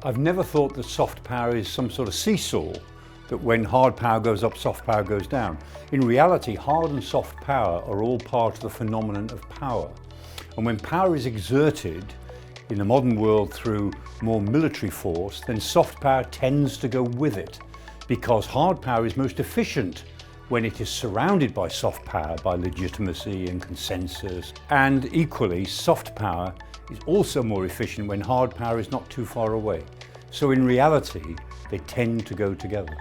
I've never thought that soft power is some sort of seesaw, that when hard power goes up, soft power goes down. In reality, hard and soft power are all part of the phenomenon of power. And when power is exerted in the modern world through more military force, then soft power tends to go with it, because hard power is most efficient when it is surrounded by soft power, by legitimacy and consensus. And equally, soft power is also more efficient when hard power is not too far away. So in reality, they tend to go together.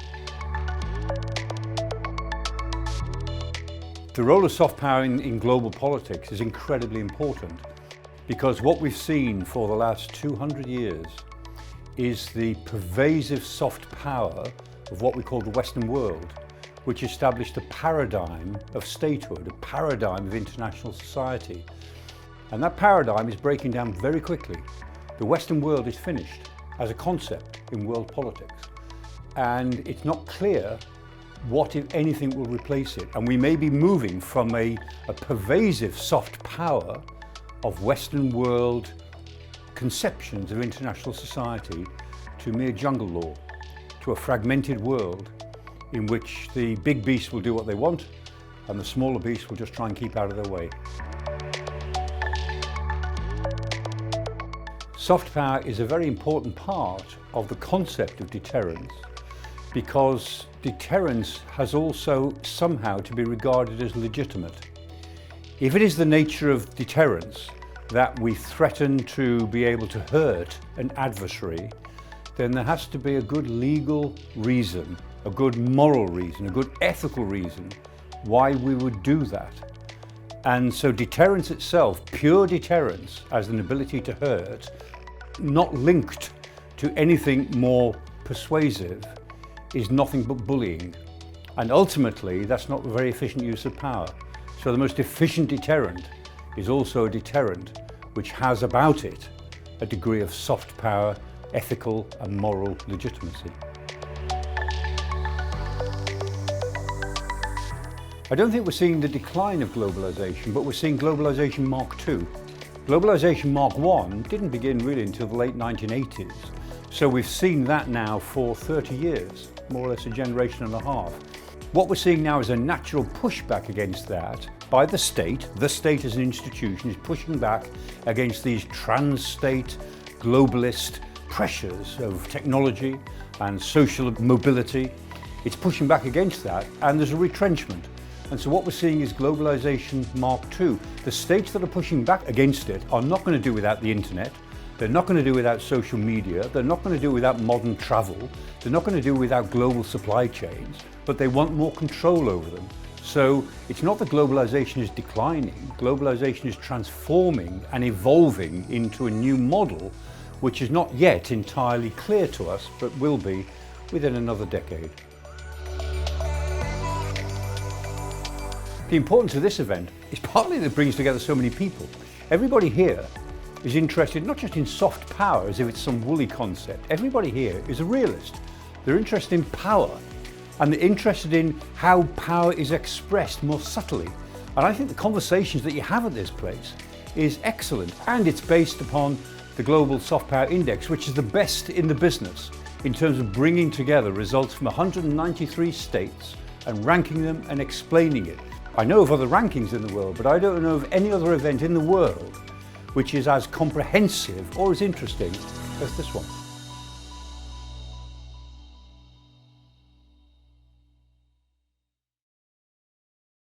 The role of soft power in global politics is incredibly important, because what we've seen for the last 200 years is the pervasive soft power of what we call the Western world, which established a paradigm of statehood, a paradigm of international society. And that paradigm is breaking down very quickly. The Western world is finished as a concept in world politics. And it's not clear what, if anything, will replace it. And we may be moving from a pervasive soft power of Western world conceptions of international society to mere jungle law, to a fragmented world in which the big beasts will do what they want and the smaller beasts will just try and keep out of their way. Soft power is a very important part of the concept of deterrence, because deterrence has also somehow to be regarded as legitimate. If it is the nature of deterrence that we threaten to be able to hurt an adversary, then there has to be a good legal reason, a good moral reason, a good ethical reason why we would do that. And so deterrence itself, pure deterrence as an ability to hurt, not linked to anything more persuasive, is nothing but bullying. And ultimately, that's not a very efficient use of power. So the most efficient deterrent is also a deterrent which has about it a degree of soft power, ethical and moral legitimacy. I don't think we're seeing the decline of globalization, but we're seeing globalization Mark II. Globalization Mark I didn't begin really until the late 1980s. So we've seen that now for 30 years, more or less a generation and a half. What we're seeing now is a natural pushback against that by the state. The state as an institution is pushing back against these trans-state, globalist pressures of technology and social mobility. It's pushing back against that, and there's a retrenchment. And so what we're seeing is globalization Mark II. The states that are pushing back against it are not going to do without the internet. They're not going to do without social media. They're not going to do without modern travel. They're not going to do without global supply chains, but they want more control over them. So it's not that globalization is declining. Globalization is transforming and evolving into a new model, which is not yet entirely clear to us, but will be within another decade. The importance of this event is partly that it brings together so many people. Everybody here is interested not just in soft power as if it's some woolly concept. Everybody here is a realist. They're interested in power, and they're interested in how power is expressed more subtly. And I think the conversations that you have at this place is excellent, and it's based upon the Global Soft Power Index, which is the best in the business in terms of bringing together results from 193 states and ranking them and explaining it. I know of other rankings in the world, but I don't know of any other event in the world which is as comprehensive or as interesting as this one.